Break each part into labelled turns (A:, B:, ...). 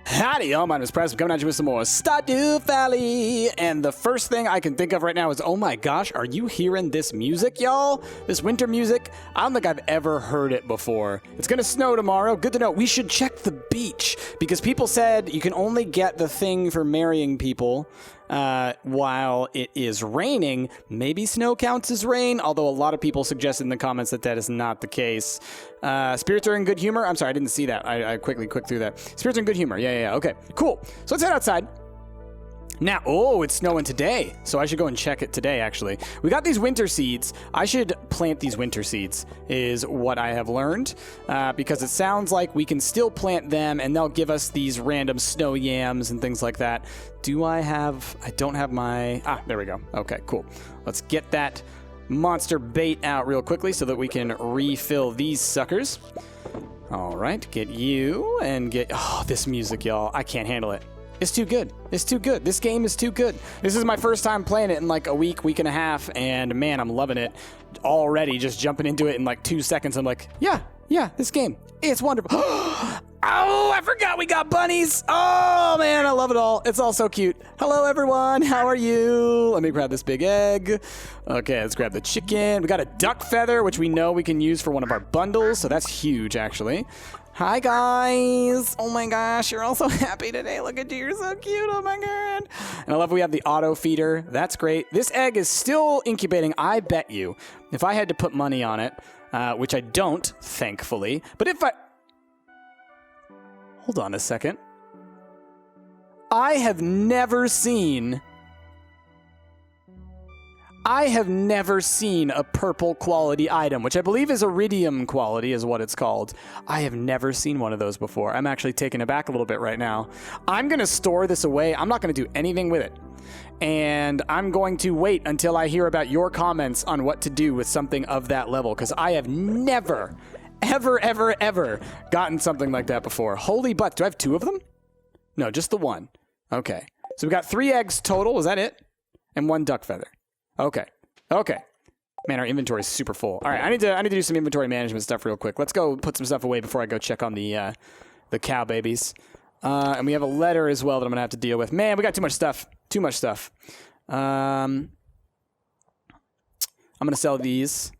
A: Howdy, y'all. My name is Press. I'm coming at you with some more Stardew Valley. And the first thing I can think of right now is, oh my gosh, are you hearing this music, y'all? This winter music? I don't think I've ever heard it before. It's going to snow tomorrow. Good to know. We should check the beach because people said you can only get the thing for marrying people while it is raining. Maybe snow counts as rain, although a lot of people suggested in the comments that that is not the case. Spirits are in good humor. I'm sorry, I didn't see that. I quickly clicked through that. Spirits are in good humor. Yeah. Okay, cool. So let's head outside. Now, oh, it's snowing today, so I should go and check it today, actually. We got these winter seeds. I should plant these winter seeds, is what I have learned, because it sounds like we can still plant them, and they'll give us these random snow yams and things like that. I don't have my... there we go. Okay, cool. Let's get that monster bait out real quickly so that we can refill these suckers. All right, get you, and get... Oh, this music, y'all. I can't handle it. It's too good. It's too good. This game is too good. This is my first time playing it in like a week and a half, and man, I'm loving it already. Just jumping into it in like 2 seconds. I'm like, yeah, this game. It's wonderful. Oh, I forgot we got bunnies. Oh, man, I love it all. It's all so cute. Hello, everyone. How are you? Let me grab this big egg. Okay, let's grab the chicken. We got a duck feather, which we know we can use for one of our bundles, so that's huge, actually. Hi, guys. Oh, my gosh. You're all so happy today. Look at you. You're so cute. Oh, my God. And I love we have the auto feeder. That's great. This egg is still incubating. I bet you if I had to put money on it, which I don't, thankfully, but if I... Hold on a second. I have never seen a purple quality item, which I believe is iridium quality is what it's called. I have never seen one of those before. I'm actually taken aback a little bit right now. I'm going to store this away. I'm not going to do anything with it. And I'm going to wait until I hear about your comments on what to do with something of that level, because I have never, ever gotten something like that before. Holy butt. Do I have 2 of them? No, just the 1. Okay. So we got 3 eggs total. Was that it? And 1 duck feather. Okay. Man, our inventory is super full. All right, I need to do some inventory management stuff real quick. Let's go put some stuff away before I go check on the cow babies. And we have a letter as well that I'm gonna have to deal with. Man, we got too much stuff. I'm gonna sell these.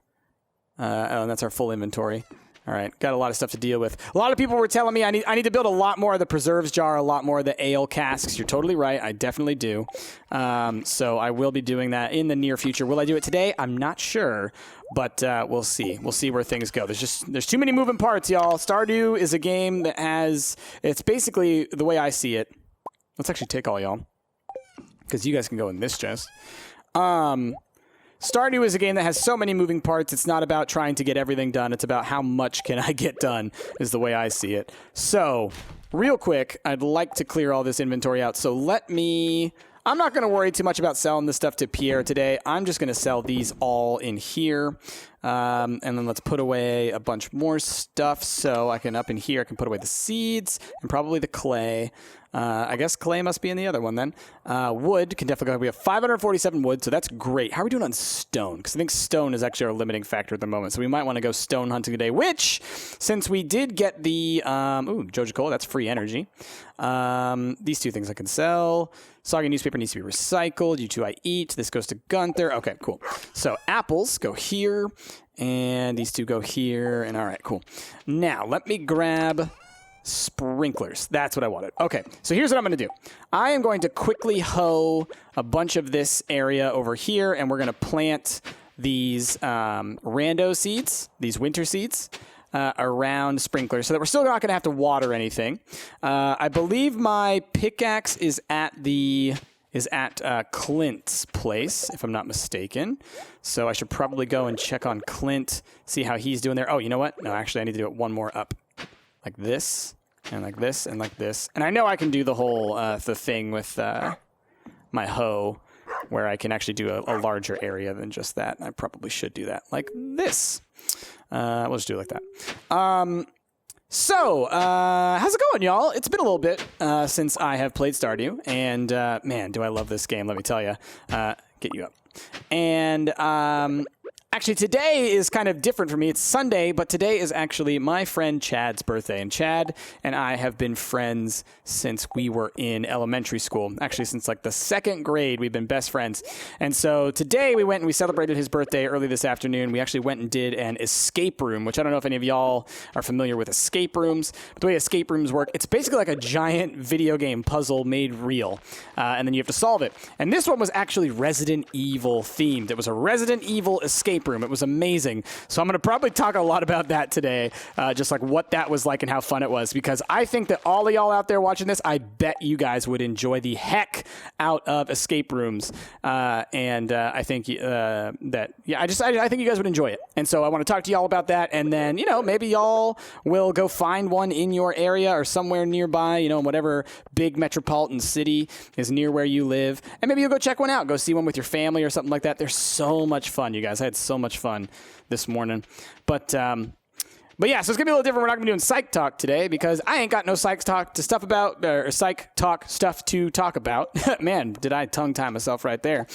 A: And that's our full inventory. All right, got a lot of stuff to deal with. A lot of people were telling me I need to build a lot more of the preserves jar, a lot more of the ale casks. You're totally right. I definitely do. So I will be doing that in the near future. Will I do it today? I'm not sure, but we'll see. We'll see where things go. There's too many moving parts, y'all. Stardew is a game that it's basically the way I see it. Let's actually take all y'all, because you guys can go in this chest. Stardew is a game that has so many moving parts. It's not about trying to get everything done. It's about how much can I get done is the way I see it. So, real quick, I'd like to clear all this inventory out. So I'm not going to worry too much about selling this stuff to Pierre today. I'm just going to sell these all in here. And then let's put away a bunch more stuff. So up in here, I can put away the seeds and probably the clay. I guess clay must be in the other one then. Wood can definitely go. We have 547 wood, so that's great. How are we doing on stone? Because I think stone is actually our limiting factor at the moment. So we might want to go stone hunting today, which, since we did get the... Joja Cola, that's free energy. These 2 things I can sell. Soggy newspaper needs to be recycled. You 2 I eat. This goes to Gunther. Okay, cool. So apples go here, and these 2 go here. And all right, cool. Now, let me grab... sprinklers. That's what I wanted. Okay, so here's what I'm going to do. I am going to quickly hoe a bunch of this area over here, and we're going to plant these rando seeds, these winter seeds, around sprinklers so that we're still not going to have to water anything. I believe my pickaxe is at Clint's place, if I'm not mistaken. So I should probably go and check on Clint, see how he's doing there. Oh, you know what? No, actually, I need to do it one more up. Like this, and like this, and like this. And I know I can do the whole the thing with my hoe, where I can actually do a larger area than just that. I probably should do that like this. We'll just do it like that. So, how's it going, y'all? It's been a little bit since I have played Stardew, and man, do I love this game, let me tell you. Get you up. And Actually, today is kind of different for me. It's Sunday, but today is actually my friend Chad's birthday. And Chad and I have been friends since we were in elementary school. Actually, since like the second grade, we've been best friends. And so today we went and we celebrated his birthday early this afternoon. We actually went and did an escape room, which I don't know if any of y'all are familiar with escape rooms. But the way escape rooms work, it's basically like a giant video game puzzle made real. And then you have to solve it. And this one was actually Resident Evil themed. It was a Resident Evil escape room. It was amazing. So I'm going to probably talk a lot about that today, just like what that was like and how fun it was, because I think that all of y'all out there watching this, I bet you guys would enjoy the heck out of escape rooms. I think I think you guys would enjoy it. And so I want to talk to y'all about that. And then, maybe y'all will go find one in your area or somewhere nearby, in whatever big metropolitan city is near where you live. And maybe you'll go check one out, go see one with your family or something like that. They're so much fun, you guys. I had so much fun this morning. But yeah, so it's going to be a little different. We're not going to be doing psych talk today because I ain't got no psych talk to stuff about, or psych talk stuff to talk about. Man, did I tongue tie myself right there.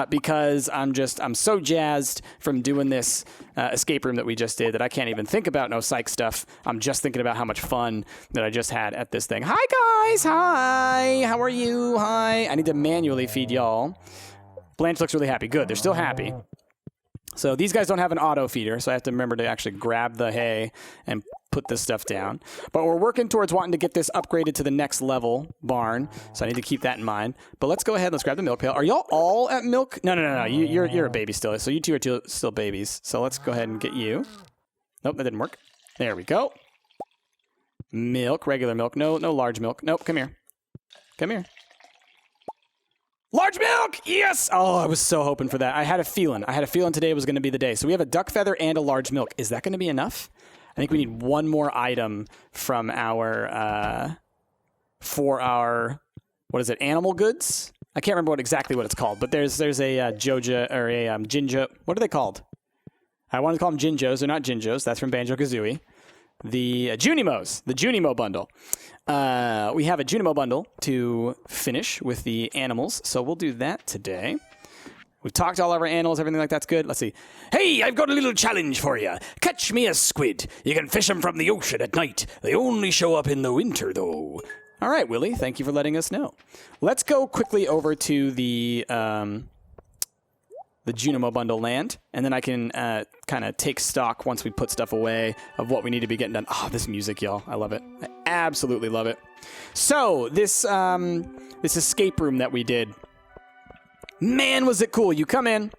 A: Because I'm so jazzed from doing this escape room that we just did that I can't even think about no psych stuff. I'm just thinking about how much fun that I just had at this thing. Hi, guys. Hi. How are you? Hi. I need to manually feed y'all. Blanche looks really happy. Good. They're still happy. So these guys don't have an auto feeder, so I have to remember to actually grab the hay and put this stuff down. But we're working towards wanting to get this upgraded to the next level barn, so I need to keep that in mind. But let's go ahead. Let's grab the milk pail. Are y'all all at milk? No. You're a baby still, so you two are still babies. So let's go ahead and get you. Nope, that didn't work. There we go. Milk, regular milk. No large milk. Nope, come here. Come here. Large milk! Yes! Oh, I was so hoping for that. I had a feeling today was going to be the day. So we have a duck feather and a large milk. Is that going to be enough? I think we need one more item from our, what is it, animal goods? I can't remember exactly what it's called, but there's a Joja, or a Jinjo. What are they called? I wanted to call them Jinjos. They're not Jinjos. That's from Banjo-Kazooie. The Junimos, the Junimo bundle. We have a Junimo bundle to finish with the animals, so we'll do that today. We've talked to all of our animals, everything like that's good. Let's see. Hey, I've got a little challenge for you. Catch me a squid. You can fish them from the ocean at night. They only show up in the winter, though. All right, Willie, thank you for letting us know. Let's go quickly over to the Junimo bundle land, and then I can kind of take stock once we put stuff away of what we need to be getting done. Oh, this music, y'all. I love it. I absolutely love it. So this escape room that we did, man, was it cool. You come in,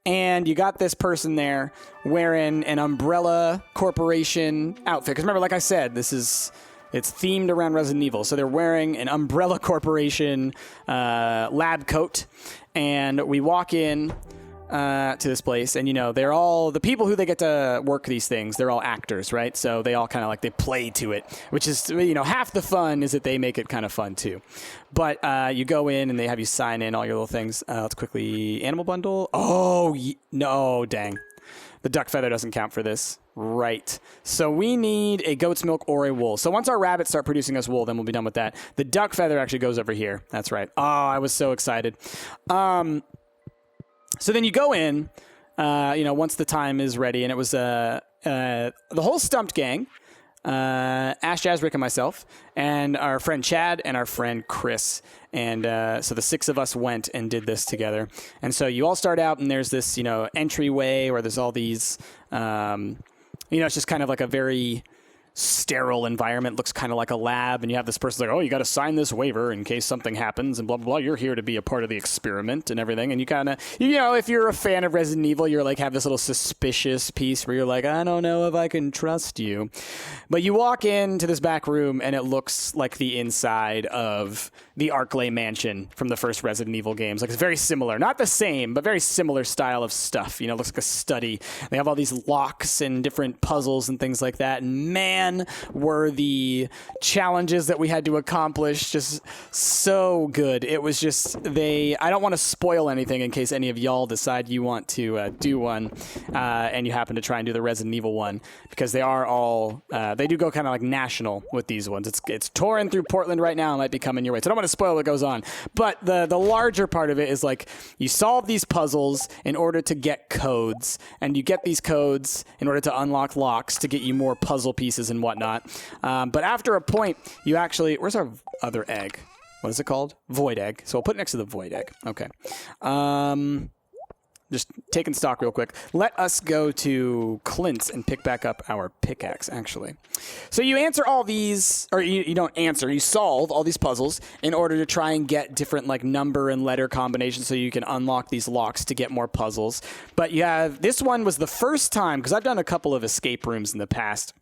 A: and you got this person there wearing an Umbrella Corporation outfit. Because remember, like I said, it's themed around Resident Evil. So they're wearing an Umbrella Corporation lab coat, and we walk in to this place, and they're all the people who they get to work these things. They're all actors, right? So they all kind of like they play to it, which is half the fun is that they make it kind of fun too. But you go in and they have you sign in all your little things. Let's quickly animal bundle. Oh no, dang, the duck feather doesn't count for this. Right. So we need a goat's milk or a wool. So once our rabbits start producing us wool, then we'll be done with that. The duck feather actually goes over here. That's right. Oh, I was so excited. So then you go in, once the time is ready, and it was the whole Stumpt gang, Ash, Jazz, Rick, and myself, and our friend Chad and our friend Chris. And so the six of us went and did this together. And so you all start out, and there's this, entryway where there's all these, it's just kind of like a very sterile environment, looks kind of like a lab, and you have this person like, oh, you got to sign this waiver in case something happens, and blah, blah, blah. You're here to be a part of the experiment and everything. And you kind of, if you're a fan of Resident Evil, you're like, have this little suspicious piece where you're like, I don't know if I can trust you. But you walk into this back room, and it looks like the inside of the Arklay mansion from the first Resident Evil games. Like, it's very similar. Not the same, but very similar style of stuff. It looks like a study. They have all these locks and different puzzles and things like that. And man, man, were the challenges that we had to accomplish just so good. It was just, I don't want to spoil anything in case any of y'all decide you want to do one, and you happen to try and do the Resident Evil one, because they are all, they do go kind of like national with these ones. It's touring through Portland right now. It might be coming your way. So I don't want to spoil what goes on. But the larger part of it is like, you solve these puzzles in order to get codes, and you get these codes in order to unlock locks to get you more puzzle pieces and whatnot. But after a point, you actually, where's our other egg? What is it called? Void egg. So we'll put it next to the void egg. Okay. Just taking stock real quick. Let us go to Clint's and pick back up our pickaxe, actually. So you answer all these, or you don't answer, you solve all these puzzles in order to try and get different like number and letter combinations so you can unlock these locks to get more puzzles. But you have, this one was the first time, because I've done a couple of escape rooms in the past.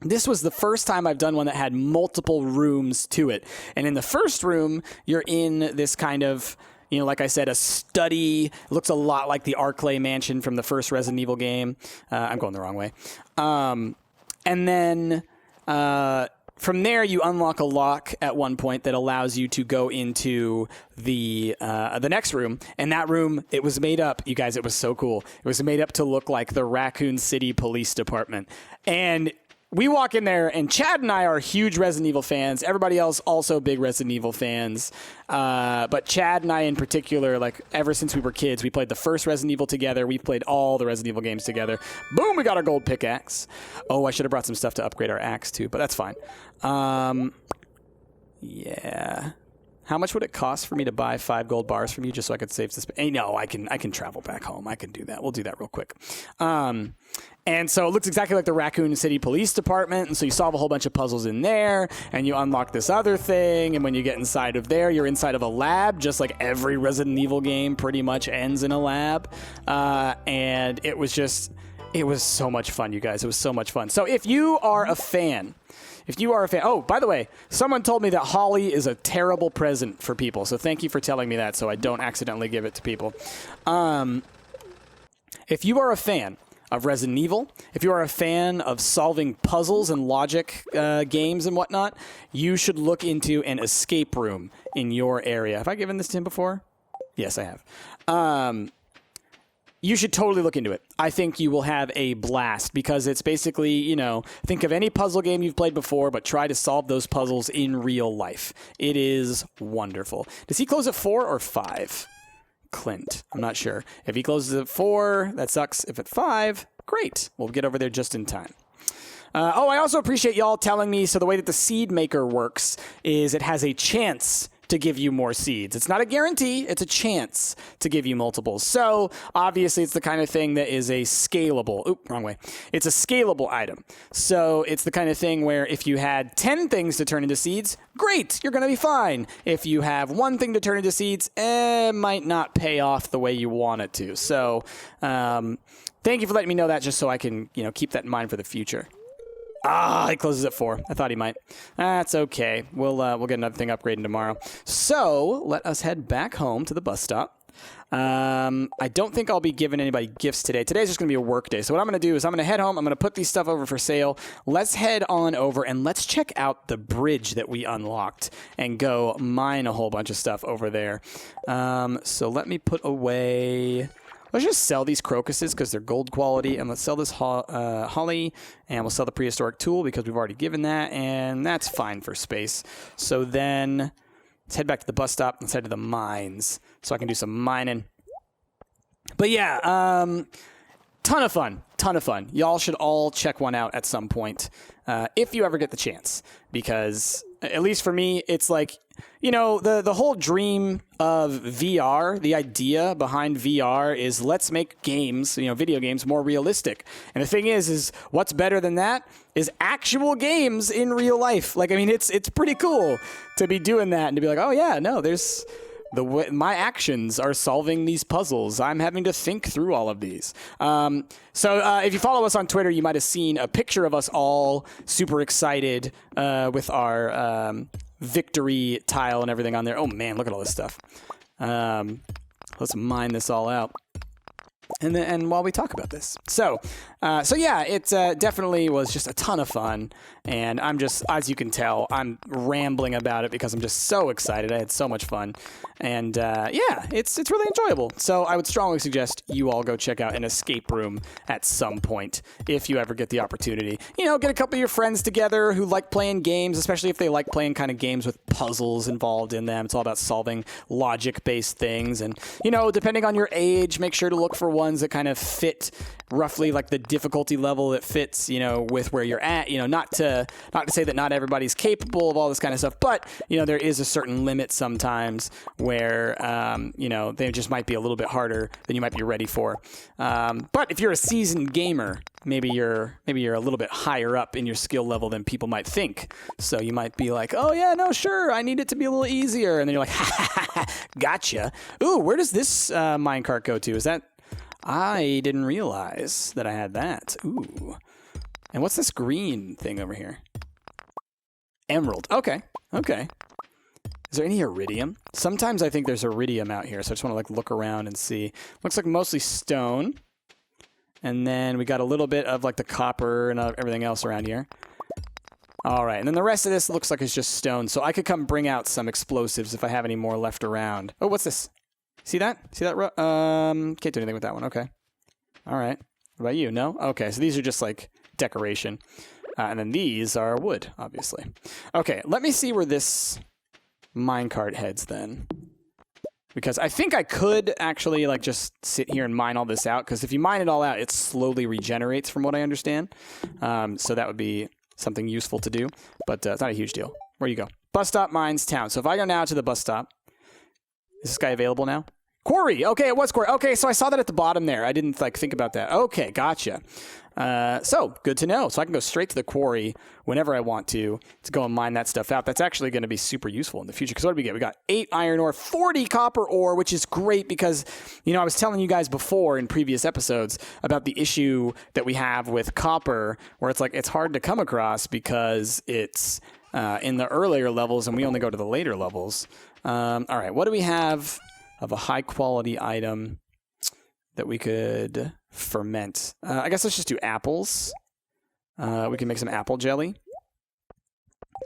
A: This was the first time I've done one that had multiple rooms to it. And in the first room, you're in this kind of, you know, like I said, a study. It looks a lot like the Arclay Mansion from the first Resident Evil game. I'm going the wrong way. And then from there, you unlock a lock at one point that allows you to go into the next room. And that room, it was made up. You guys, it was so cool. It was made up to look like the Raccoon City Police Department. And we walk in there, and Chad and I are huge Resident Evil fans. Everybody else also big Resident Evil fans. But Chad and I in particular, like ever since we were kids, we played the first Resident Evil together. We've played all the Resident Evil games together. Boom, we got our gold pickaxe. Oh, I should have brought some stuff to upgrade our axe too, but that's fine. Yeah. How much would it cost for me to buy 5 gold bars from you just so I could save this? Hey, no, I can travel back home. I can do that. We'll do that real quick. And so it looks exactly like the Raccoon City Police Department. And so you solve a whole bunch of puzzles in there, and you unlock this other thing. And when you get inside of there, you're inside of a lab, just like every Resident Evil game pretty much ends in a lab. And it was so much fun, you guys. It was so much fun. So if you are a fan, oh, by the way, someone told me that holly is a terrible present for people. So thank you for telling me that so I don't accidentally give it to people. If you are a fan of Resident Evil, if you are a fan of solving puzzles and logic games and whatnot, you should look into an escape room in your area. Have I given this to him before? Yes, I have. You should totally look into it. I think you will have a blast because it's basically, you know, think of any puzzle game you've played before, but try to solve those puzzles in real life. It is wonderful. Does he close at 4 or 5? Clint. I'm not sure. If he closes at 4, that sucks. If at 5, great. We'll get over there just in time. I also appreciate y'all telling me, so the way that the seed maker works is it has a chance to give you more seeds. It's not a guarantee, it's a chance to give you multiples. So obviously it's the kind of thing that is a scalable, wrong way. It's a scalable item. So it's the kind of thing where if you had 10 things to turn into seeds, great, you're gonna be fine. If you have 1 thing to turn into seeds, it might not pay off the way you want it to. So thank you for letting me know that just so I can, you know, keep that in mind for the future. He closes at 4. I thought he might. That's okay. We'll get another thing upgrading tomorrow. So let us head back home to the bus stop. I don't think I'll be giving anybody gifts today. Today's just going to be a work day. So what I'm going to do is I'm going to head home. I'm going to put these stuff over for sale. Let's head on over and let's check out the bridge that we unlocked and go mine a whole bunch of stuff over there. So let me put away... Let's just sell these crocuses because they're gold quality, and let's sell this holly, and we'll sell the prehistoric tool because we've already given that, and that's fine for space. So then let's head back to the bus stop. Let's head to the mines so I can do some mining. But yeah, ton of fun. Y'all should all check one out at some point if you ever get the chance, because at least for me, it's like, you know, the whole dream of VR, the idea behind VR is let's make games, you know, video games more realistic. And the thing is what's better than that is actual games in real life. Like, I mean, it's pretty cool to be doing that and to be like, oh yeah, no, there's my actions are solving these puzzles. I'm having to think through all of these. So if you follow us on Twitter, you might have seen a picture of us all super excited with our victory tile and everything on there. Oh man, look at all this stuff. Let's mine this all out. and while we talk about this. So yeah, it definitely was just a ton of fun, and I'm just, as you can tell, I'm rambling about it because I'm just so excited. I had so much fun, and yeah, it's really enjoyable. So I would strongly suggest you all go check out an escape room at some point if you ever get the opportunity. You know, get a couple of your friends together who like playing games, especially if they like playing kind of games with puzzles involved in them. It's all about solving logic-based things, and you know, depending on your age, make sure to look for ones that kind of fit roughly like the difficulty level that fits, you know, with where you're at. You know, not to say that not everybody's capable of all this kind of stuff, but you know, there is a certain limit sometimes where you know, they just might be a little bit harder than you might be ready for. But if you're a seasoned gamer, maybe you're a little bit higher up in your skill level than people might think. So you might be like, oh yeah, no, sure, I need it to be a little easier, and then you're like, ha ha ha, gotcha. Ooh, where does this minecart go to? Is that? I didn't realize that I had that. Ooh. And what's this green thing over here? Emerald. Okay. Okay. Is there any iridium? Sometimes I think there's iridium out here, so I just want to like look around and see. Looks like mostly stone. And then we got a little bit of like the copper and everything else around here. All right. And then the rest of this looks like it's just stone. So I could come bring out some explosives if I have any more left around. Oh, what's this? See that? See that? Can't do anything with that one. Okay. All right. What about you? No? Okay. So these are just like decoration. And then these are wood, obviously. Okay. Let me see where this minecart heads then. Because I think I could actually like just sit here and mine all this out. Because if you mine it all out, it slowly regenerates from what I understand. So that would be something useful to do. But it's not a huge deal. Where do you go? Bus stop mines town. So if I go now to the bus stop. Is this guy available now? Quarry. Okay, it was quarry. Okay, so I saw that at the bottom there. I didn't like think about that. Okay, gotcha. So good to know. So I can go straight to the quarry whenever I want to go and mine that stuff out. That's actually going to be super useful in the future. Because what did we get? We got 8 iron ore, 40 copper ore, which is great because, you know, I was telling you guys before in previous episodes about the issue that we have with copper, where it's like it's hard to come across because it's in the earlier levels and we only go to the later levels. All right, what do we have of a high-quality item that we could ferment? I guess let's just do apples. We can make some apple jelly.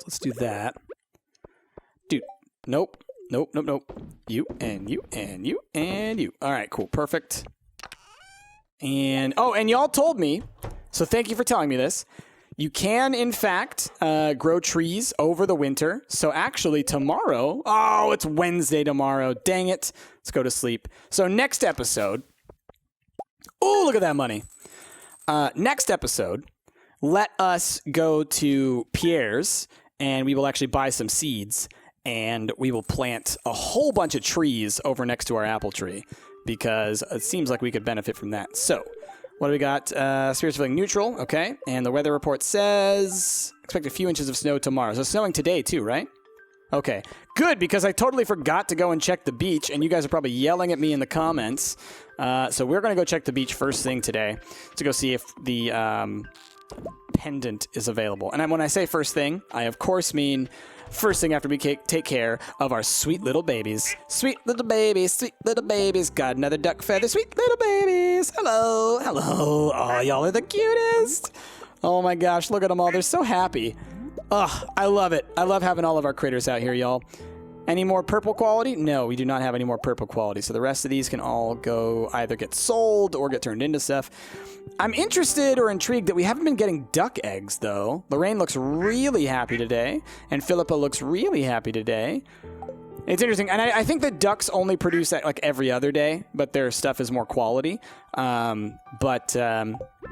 A: So let's do that. Dude, nope. Nope, nope, nope. You, and you, and you, and you. All right, cool, perfect. And, oh, and y'all told me, so thank you for telling me this, you can, in fact, grow trees over the winter. So actually tomorrow, oh, it's Wednesday tomorrow. Dang it. Let's go to sleep. So next episode, oh, look at that money. Next episode, let us go to Pierre's and we will actually buy some seeds and we will plant a whole bunch of trees over next to our apple tree because it seems like we could benefit from that. So what do we got? Spirits feeling neutral. Okay. And the weather report says expect a few inches of snow tomorrow. So it's snowing today too, right? Okay. Good, because I totally forgot to go and check the beach, and you guys are probably yelling at me in the comments. So we're going to go check the beach first thing today to go see if the pendant is available. And when I say first thing, I of course mean first thing after we take care of our sweet little babies. Sweet little babies, sweet little babies. Got another duck feather, sweet little babies. Hello, hello. Oh, y'all are the cutest. Oh my gosh, look at them all. They're so happy. Ugh, I love it. I love having all of our critters out here, y'all. Any more purple quality? No, we do not have any more purple quality. So the rest of these can all go either get sold or get turned into stuff. I'm interested or intrigued that we haven't been getting duck eggs, though. Lorraine looks really happy today, and Philippa looks really happy today. It's interesting, and I think the ducks only produce that like every other day, but their stuff is more quality.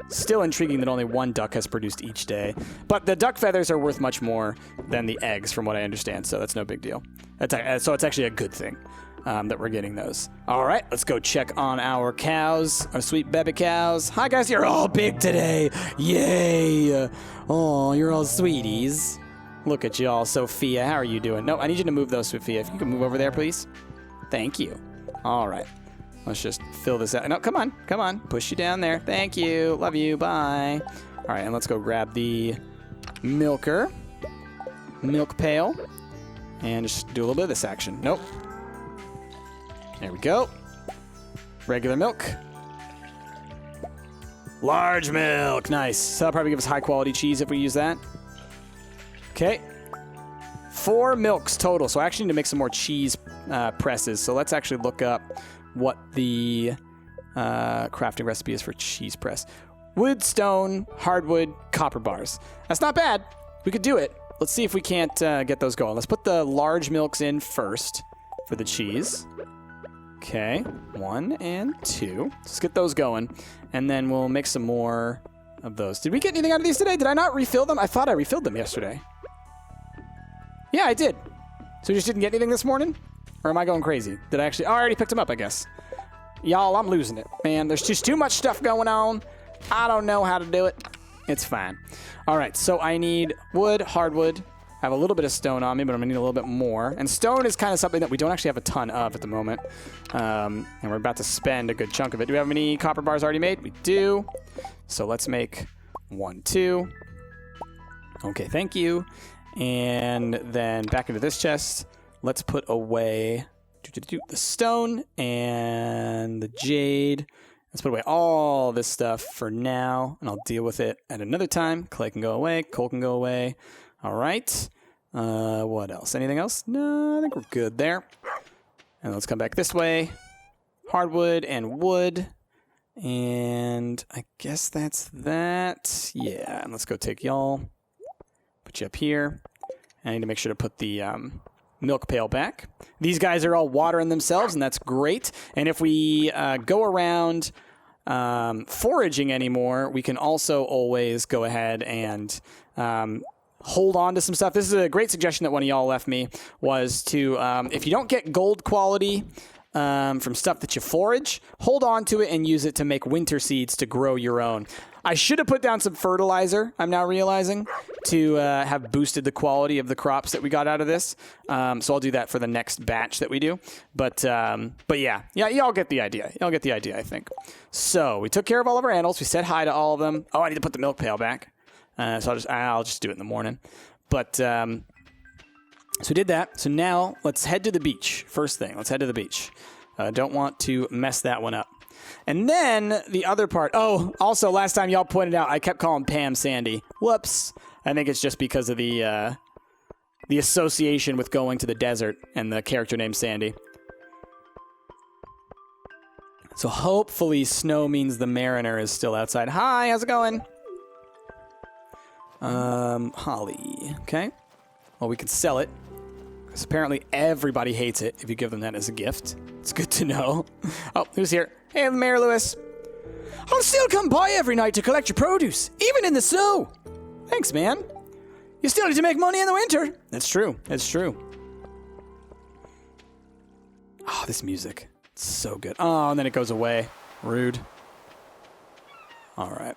A: Still intriguing that only one duck has produced each day. But the duck feathers are worth much more than the eggs, from what I understand, so that's no big deal. So it's actually a good thing that we're getting those. All right, let's go check on our cows, our sweet baby cows. Hi, guys, you're all big today. Yay. Oh, you're all sweeties. Look at y'all. Sophia, how are you doing? No, I need you to move those, Sophia. If you can move over there, please. Thank you. All right. Let's just fill this out. No, come on. Come on. Push you down there. Thank you. Love you. Bye. All right, and let's go grab the milker. Milk pail. And just do a little bit of this action. Nope. There we go. Regular milk. Large milk. Nice. So that'll probably give us high-quality cheese if we use that. Okay. 4 milks total. So I actually need to make some more cheese presses. So let's actually look up what the crafting recipe is for cheese press. Wood, stone, hardwood, copper bars. That's not bad. We could do it. Let's see if we can't get those going. Let's put the large milks in first for the cheese. Okay, 1 and 2. Let's get those going, and then we'll make some more of those. Did we get anything out of these today? Did I not refill them? I thought I refilled them yesterday. Yeah, I did. So you just didn't get anything this morning? Or am I going crazy? Did I actually... Oh, I already picked them up, I guess. Y'all, I'm losing it. Man, there's just too much stuff going on. I don't know how to do it. It's fine. All right, so I need wood, hardwood. I have a little bit of stone on me, but I'm going to need a little bit more. And stone is kind of something that we don't actually have a ton of at the moment. And we're about to spend a good chunk of it. Do we have any copper bars already made? We do. So let's make 1, 2. Okay, thank you. And then back into this chest, let's put away the stone and the jade. Let's put away all this stuff for now, and I'll deal with it at another time. Clay can go away. Coal can go away. All right. What else? Anything else? No, I think we're good there. And let's come back this way. Hardwood and wood. And I guess that's that. Yeah, and let's go take y'all. Put you up here. I need to make sure to put the milk pail back. These guys are all watering themselves, and that's great. And if we go around foraging anymore, we can also always go ahead and hold on to some stuff. This is a great suggestion that one of y'all left me, was to, if you don't get gold quality from stuff that you forage, hold on to it and use it to make winter seeds to grow your own. I should have put down some fertilizer, I'm now realizing, to have boosted the quality of the crops that we got out of this. So I'll do that for the next batch that we do. But yeah, y'all get the idea. Y'all get the idea, I think. So we took care of all of our animals. We said hi to all of them. Oh, I need to put the milk pail back. So I'll just do it in the morning. But so we did that. So now let's head to the beach. First thing, let's head to the beach. Don't want to mess that one up. And then the other part. Oh, also last time y'all pointed out, I kept calling Pam Sandy. Whoops. I think it's just because of the association with going to the desert and the character named Sandy. So hopefully snow means the mariner is still outside. Hi, how's it going? Holly. Okay. Well, we could sell it. Because apparently everybody hates it if you give them that as a gift. It's good to know. Oh, who's here? Hey, Mayor Lewis. I'll still come by every night to collect your produce, even in the snow. Thanks, man. You still need to make money in the winter. That's true. That's true. Oh, this music. It's so good. Oh, and then it goes away. Rude. All right.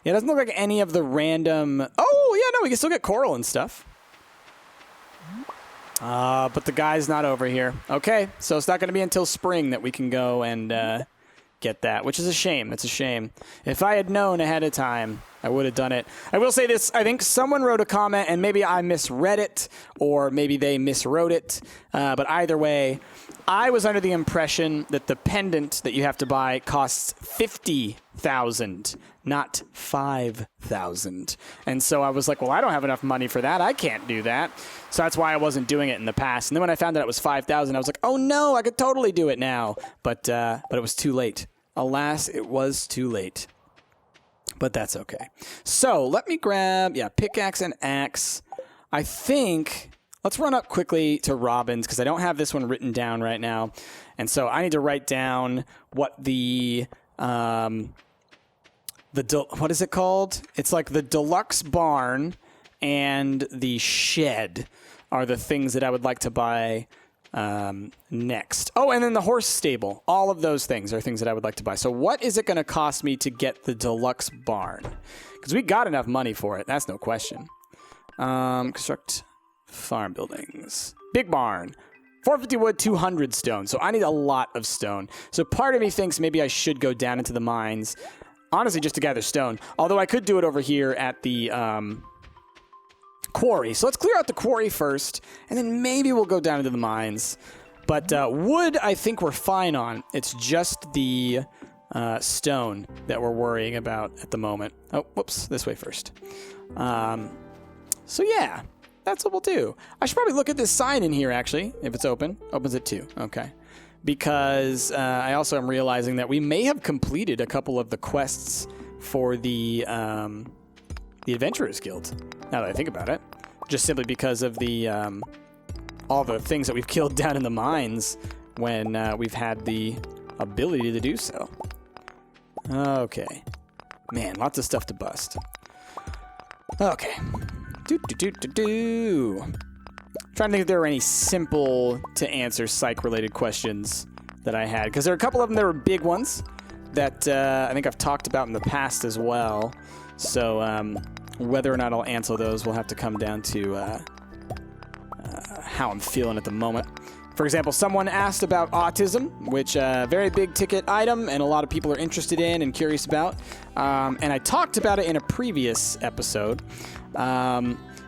A: Yeah, it doesn't look like any of the random... Oh, yeah, no, we can still get coral and stuff. But the guy's not over here. Okay, so it's not going to be until spring that we can go and get that, which is a shame. It's a shame. If I had known ahead of time, I would have done it. I will say this. I think someone wrote a comment, and maybe I misread it, or maybe they miswrote it. But either way, I was under the impression that the pendant that you have to buy costs $50,000, not $5,000. And so I was like, well, I don't have enough money for that. I can't do that. So that's why I wasn't doing it in the past. And then when I found out it was $5,000, I was like, oh no, I could totally do it now. But it was too late. Alas, it was too late. But that's okay. So let me grab, pickaxe and axe. I think, let's run up quickly to Robin's because I don't have this one written down right now. And so I need to write down what what is it called? It's like the deluxe barn and the shed are the things that I would like to buy next. Oh, and then the horse stable. All of those things are things that I would like to buy. So what is it going to cost me to get the deluxe barn? Because we got enough money for it. That's no question. Construct farm buildings. Big barn. 450 wood, 200 stone. So I need a lot of stone. So part of me thinks maybe I should go down into the mines. Honestly, just to gather stone. Although I could do it over here at the quarry. So let's clear out the quarry first, and then maybe we'll go down into the mines. But wood, I think we're fine on. It's just the stone that we're worrying about at the moment. Oh, whoops, this way first. So yeah, that's what we'll do. I should probably look at this sign in here, actually, if it's open. Opens at 2, okay. Because I also am realizing that we may have completed a couple of the quests for the Adventurers Guild, now that I think about it. Just simply because of the all the things that we've killed down in the mines when we've had the ability to do so. Okay. Man, lots of stuff to bust. Okay. Trying to think if there were any simple to answer psych-related questions that I had. Because there are a couple of them that were big ones that I think I've talked about in the past as well. So whether or not I'll answer those will have to come down to how I'm feeling at the moment. For example, someone asked about autism, which very big ticket item and a lot of people are interested in and curious about. And I talked about it in a previous episode.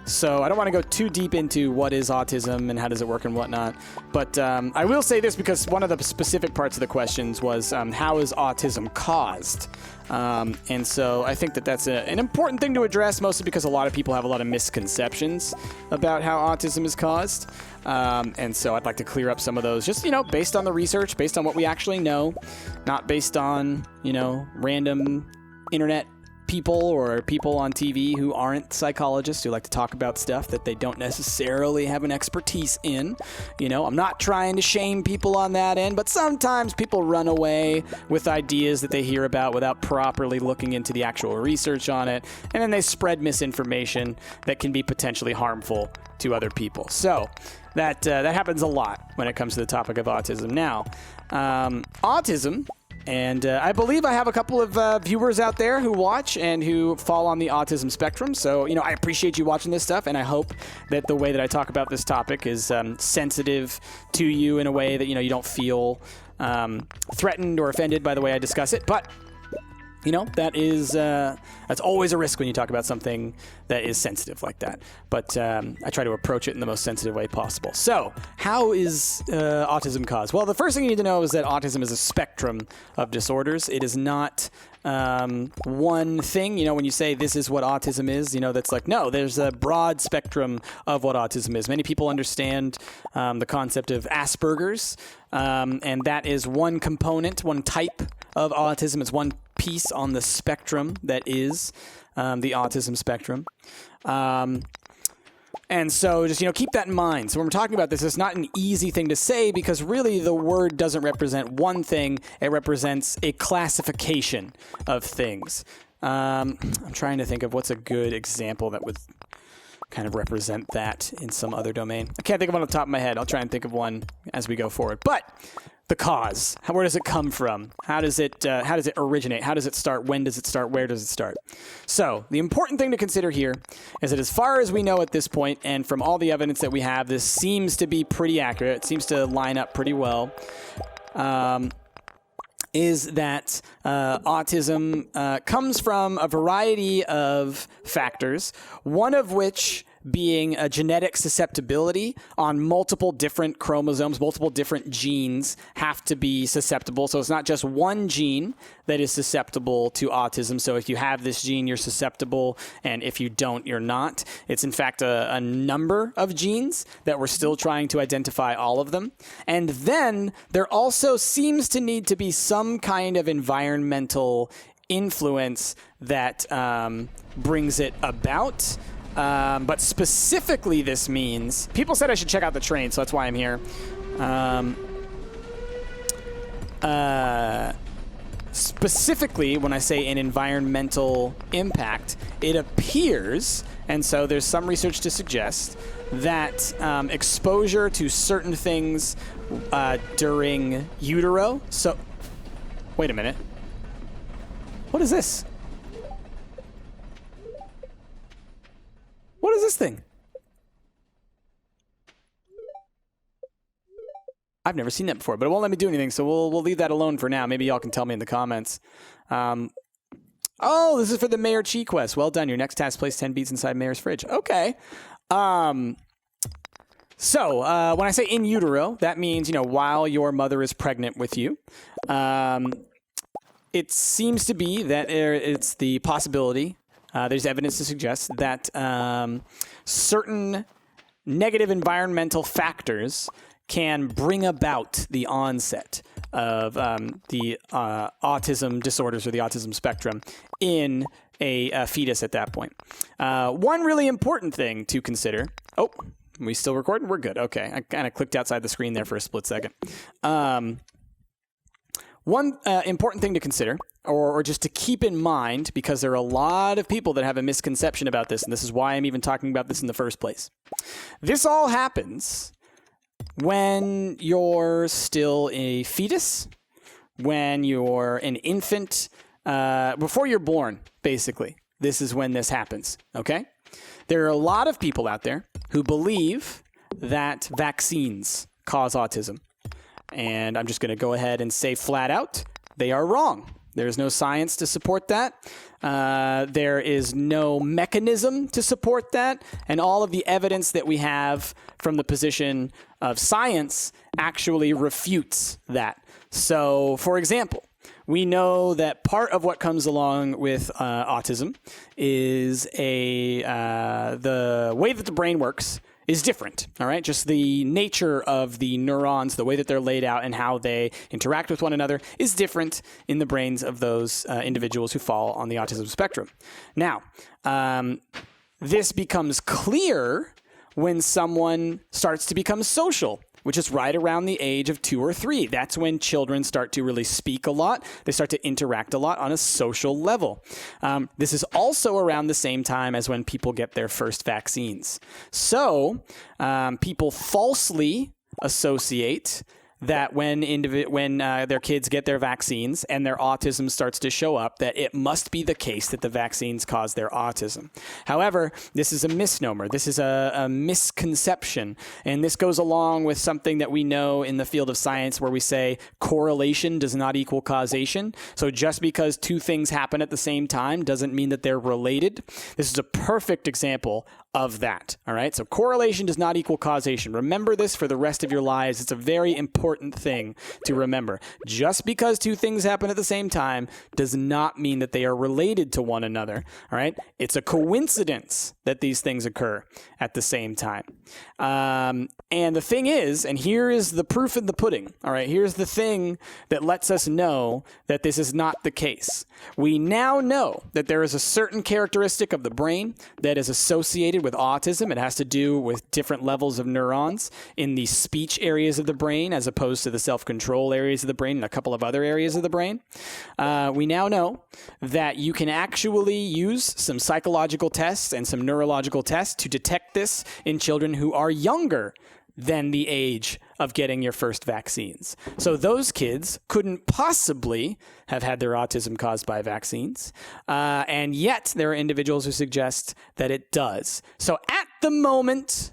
A: So I don't want to go too deep into what is autism and how does it work and whatnot. But I will say this because one of the specific parts of the questions was how is autism caused? And so I think that that's an important thing to address, mostly because a lot of people have a lot of misconceptions about how autism is caused. And so I'd like to clear up some of those, just, based on the research, based on what we actually know, not based on, random internet people or people on TV who aren't psychologists who like to talk about stuff that they don't necessarily have an expertise in. I'm not trying to shame people on that end, but sometimes people run away with ideas that they hear about without properly looking into the actual research on it, and then they spread misinformation that can be potentially harmful to other people. So that happens a lot when it comes to the topic of autism. Now, autism. And I believe I have a couple of viewers out there who watch and who fall on the autism spectrum. So, I appreciate you watching this stuff, and I hope that the way that I talk about this topic is sensitive to you in a way that, you don't feel threatened or offended by the way I discuss it. But, that's always a risk when you talk about something that is sensitive like that. But I try to approach it in the most sensitive way possible. So, how is autism caused? Well, the first thing you need to know is that autism is a spectrum of disorders. It is not one thing. When you say this is what autism is, that's like, no, there's a broad spectrum of what autism is. Many people understand the concept of Asperger's, and that is one component, one type of autism. It's one piece on the spectrum that is the autism spectrum. And so just, keep that in mind. So when we're talking about this, it's not an easy thing to say because really the word doesn't represent one thing. It represents a classification of things. I'm trying to think of what's a good example that would kind of represent that in some other domain. I can't think of one on the top of my head. I'll try and think of one as we go forward. But the cause, where does it come from? How does it originate? How does it start? When does it start? Where does it start? So the important thing to consider here is that as far as we know at this point, and from all the evidence that we have, this seems to be pretty accurate. It seems to line up pretty well. Is that autism comes from a variety of factors, one of which being a genetic susceptibility on multiple different chromosomes, multiple different genes have to be susceptible. So it's not just one gene that is susceptible to autism. So if you have this gene, you're susceptible, and if you don't, you're not. It's in fact a number of genes that we're still trying to identify all of them. And then there also seems to need to be some kind of environmental influence that brings it about. But specifically, this means people said I should check out the train, so that's why I'm here. Specifically, when I say an environmental impact, it appears, and so there's some research to suggest that exposure to certain things during utero. So, wait a minute. What is this? What is this thing? I've never seen that before, but it won't let me do anything, so we'll leave that alone for now. Maybe y'all can tell me in the comments. Oh, this is for the Mayor Chi quest. Well done. Your next task, place 10 beats inside Mayor's fridge. Okay. So when I say in utero, that means, while your mother is pregnant with you. it seems to be that it's the possibility, there's evidence to suggest that certain negative environmental factors can bring about the onset of the autism disorders or the autism spectrum in a fetus at that point. One really important thing to consider. Oh, we still recording? We're good. Okay. I kind of clicked outside the screen there for a split second. One important thing to consider, or just to keep in mind, because there are a lot of people that have a misconception about this, and this is why I'm even talking about this in the first place. This all happens when you're still a fetus, when you're an infant, before you're born, basically. This is when this happens, okay? There are a lot of people out there who believe that vaccines cause autism. And I'm just going to go ahead and say flat out, they are wrong. There's no science to support that. There is no mechanism to support that. And all of the evidence that we have from the position of science actually refutes that. So, for example, we know that part of what comes along with autism is the way that the brain works is different, all right? Just the nature of the neurons, the way that they're laid out and how they interact with one another is different in the brains of those individuals who fall on the autism spectrum. Now, this becomes clear when someone starts to become social, which is right around the age of 2 or 3. That's when children start to really speak a lot. They start to interact a lot on a social level. This is also around the same time as when people get their first vaccines. So people falsely associate that when their kids get their vaccines and their autism starts to show up, that it must be the case that the vaccines cause their autism. However, this is a misnomer. This is a misconception. And this goes along with something that we know in the field of science where we say correlation does not equal causation. So just because two things happen at the same time doesn't mean that they're related. This is a perfect example of that. All right. So correlation does not equal causation. Remember this for the rest of your lives. It's a very important thing to remember. Just because two things happen at the same time does not mean that they are related to one another. All right. It's a coincidence that these things occur at the same time. And the thing is, and here is the proof in the pudding. All right. Here's the thing that lets us know that this is not the case. We now know that there is a certain characteristic of the brain that is associated with autism. It has to do with different levels of neurons in the speech areas of the brain as opposed to the self-control areas of the brain and a couple of other areas of the brain. We now know that you can actually use some psychological tests and some neurological tests to detect this in children who are younger than the age of getting your first vaccines. So those kids couldn't possibly have had their autism caused by vaccines. And yet there are individuals who suggest that it does. So at the moment,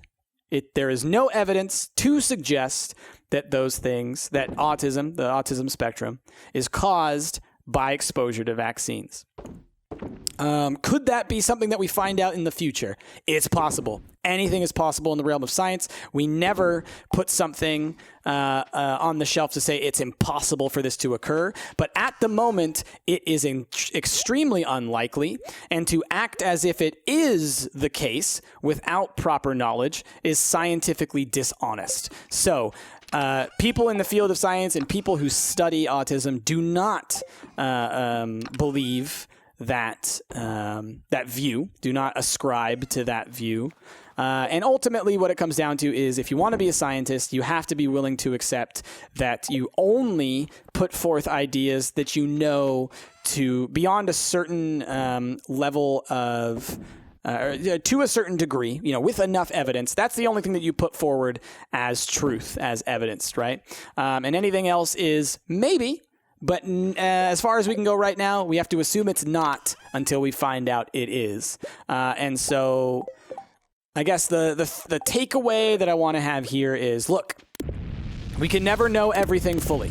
A: there is no evidence to suggest that those things, that autism, the autism spectrum, is caused by exposure to vaccines. Could that be something that we find out in the future? It's possible. Anything is possible in the realm of science. We never put something on the shelf to say it's impossible for this to occur. But at the moment, it is extremely unlikely. And to act as if it is the case without proper knowledge is scientifically dishonest. So people in the field of science and people who study autism do not believe that view, do not ascribe to that view. And ultimately what it comes down to is if you want to be a scientist, you have to be willing to accept that you only put forth ideas that you know to beyond a certain level of to a certain degree, with enough evidence. That's the only thing that you put forward as truth, as evidence, right? And anything else is maybe. But as far as we can go right now, we have to assume it's not until we find out it is. And so I guess the takeaway that I want to have here is, look, we can never know everything fully.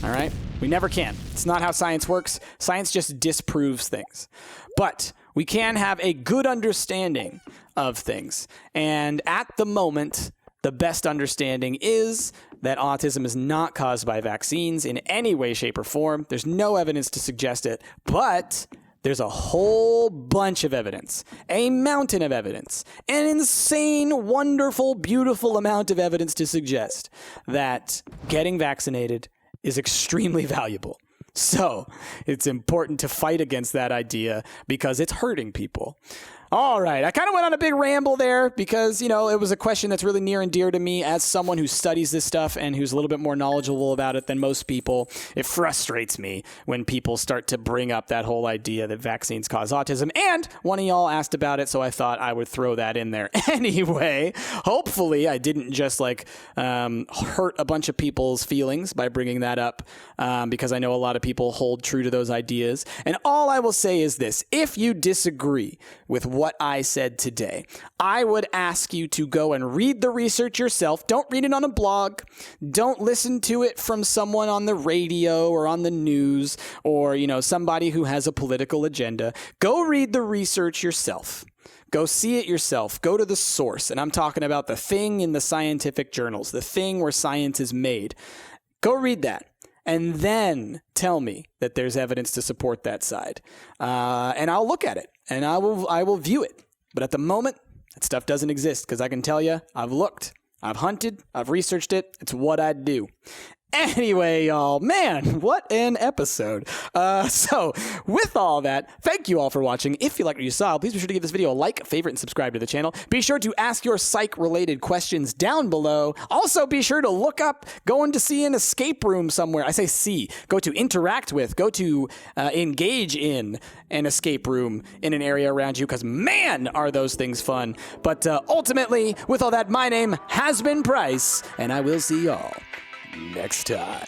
A: All right? We never can. It's not how science works. Science just disproves things. But we can have a good understanding of things. And at the moment, the best understanding is that autism is not caused by vaccines in any way, shape, or form. There's no evidence to suggest it, but there's a whole bunch of evidence, a mountain of evidence, an insane, wonderful, beautiful amount of evidence to suggest that getting vaccinated is extremely valuable. So it's important to fight against that idea because it's hurting people. All right, I kind of went on a big ramble there because, it was a question that's really near and dear to me as someone who studies this stuff and who's a little bit more knowledgeable about it than most people. It frustrates me when people start to bring up that whole idea that vaccines cause autism. And one of y'all asked about it, so I thought I would throw that in there. Anyway, hopefully I didn't just hurt a bunch of people's feelings by bringing that up because I know a lot of people hold true to those ideas. And all I will say is this: if you disagree with what I said today, I would ask you to go and read the research yourself. Don't read it on a blog. Don't listen to it from someone on the radio or on the news or, somebody who has a political agenda. Go read the research yourself. Go see it yourself. Go to the source. And I'm talking about the thing in the scientific journals, the thing where science is made. Go read that. And then tell me that there's evidence to support that side. And I'll look at it and I will view it. But at the moment, that stuff doesn't exist because I can tell you, I've looked, I've hunted, I've researched it. It's what I do. Anyway, y'all, man, what an episode. So with all that, thank you all for watching. If you liked what you saw, please be sure to give this video a like, favorite, and subscribe to the channel. Be sure to ask your psych-related questions down below. Also, be sure to look up going to see an escape room somewhere. I say see. Go to interact with. Go to engage in an escape room in an area around you, because, man, are those things fun. But ultimately, with all that, my name has been Price, and I will see y'all next time.